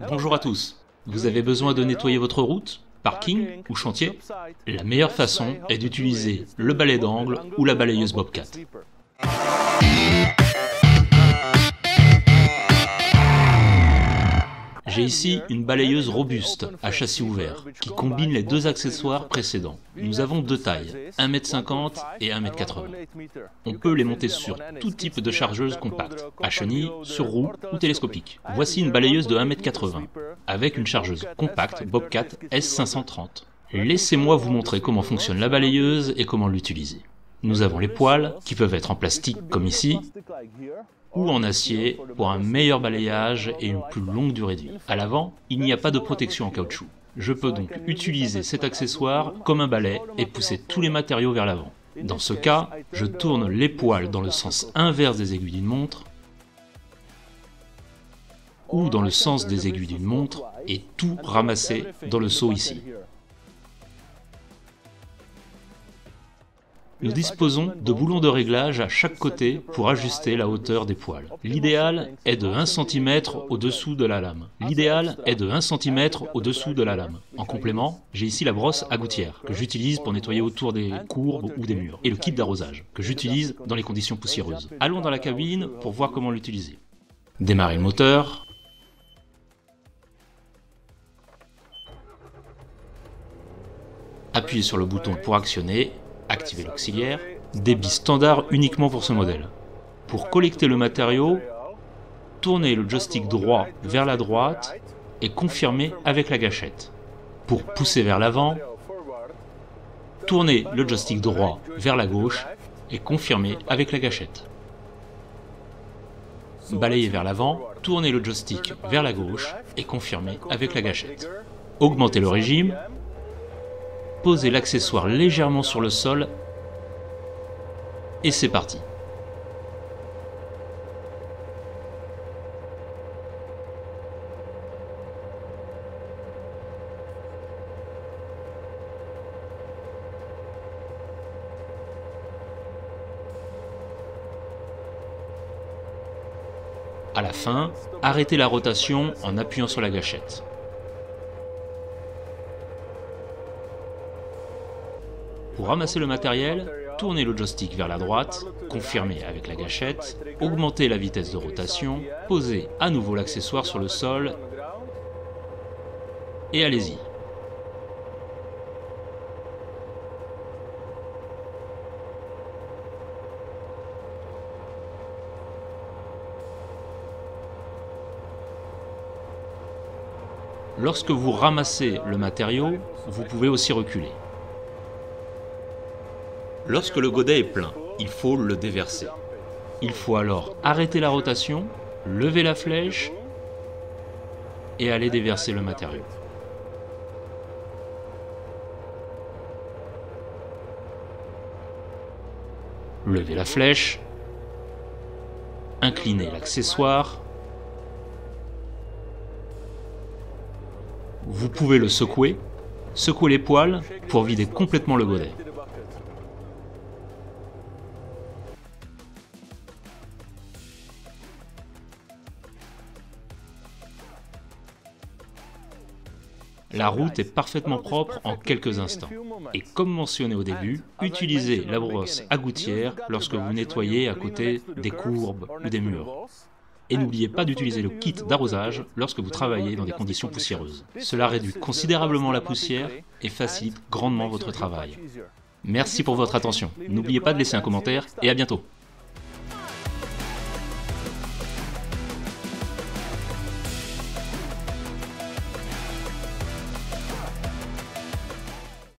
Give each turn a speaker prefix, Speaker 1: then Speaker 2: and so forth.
Speaker 1: Bonjour à tous. Vous avez besoin de nettoyer votre route, parking ou chantier? La meilleure façon est d'utiliser le balai d'angle ou la balayeuse Bobcat. J'ai ici une balayeuse robuste à châssis ouvert qui combine les deux accessoires précédents. Nous avons deux tailles, 1,50 m et 1,80 m. On peut les monter sur tout type de chargeuse compacte, à chenille, sur roue ou télescopique. Voici une balayeuse de 1,80 m avec une chargeuse compacte Bobcat S530. Laissez-moi vous montrer comment fonctionne la balayeuse et comment l'utiliser. Nous avons les poils qui peuvent être en plastique comme ici, ou en acier pour un meilleur balayage et une plus longue durée de vie. À l'avant, il n'y a pas de protection en caoutchouc. Je peux donc utiliser cet accessoire comme un balai et pousser tous les matériaux vers l'avant. Dans ce cas, je tourne les poils dans le sens inverse des aiguilles d'une montre ou dans le sens des aiguilles d'une montre et tout ramasser dans le seau ici. Nous disposons de boulons de réglage à chaque côté pour ajuster la hauteur des poils. L'idéal est de 1 cm au-dessous de la lame. En complément, j'ai ici la brosse à gouttière que j'utilise pour nettoyer autour des courbes ou des murs, et le kit d'arrosage que j'utilise dans les conditions poussiéreuses. Allons dans la cabine pour voir comment l'utiliser. Démarrer le moteur. Appuyez sur le bouton pour actionner. Activer l'auxiliaire, débit standard uniquement pour ce modèle. Pour collecter le matériau, tournez le joystick droit vers la droite et confirmez avec la gâchette. Pour pousser vers l'avant, tournez le joystick droit vers la gauche et confirmez avec la gâchette. Balayez vers l'avant, tournez le joystick vers la gauche et confirmez avec la gâchette. Augmentez le régime. Posez l'accessoire légèrement sur le sol et c'est parti. À la fin, arrêtez la rotation en appuyant sur la gâchette. Pour ramasser le matériel, tournez le joystick vers la droite, confirmez avec la gâchette, augmentez la vitesse de rotation, posez à nouveau l'accessoire sur le sol et allez-y. Lorsque vous ramassez le matériau, vous pouvez aussi reculer. Lorsque le godet est plein, il faut le déverser. Il faut alors arrêter la rotation, lever la flèche et aller déverser le matériau. Levez la flèche, inclinez l'accessoire. Vous pouvez le secouer les poils pour vider complètement le godet. La route est parfaitement propre en quelques instants. Et comme mentionné au début, utilisez la brosse à gouttière lorsque vous nettoyez à côté des courbes ou des murs. Et n'oubliez pas d'utiliser le kit d'arrosage lorsque vous travaillez dans des conditions poussiéreuses. Cela réduit considérablement la poussière et facilite grandement votre travail. Merci pour votre attention. N'oubliez pas de laisser un commentaire et à bientôt.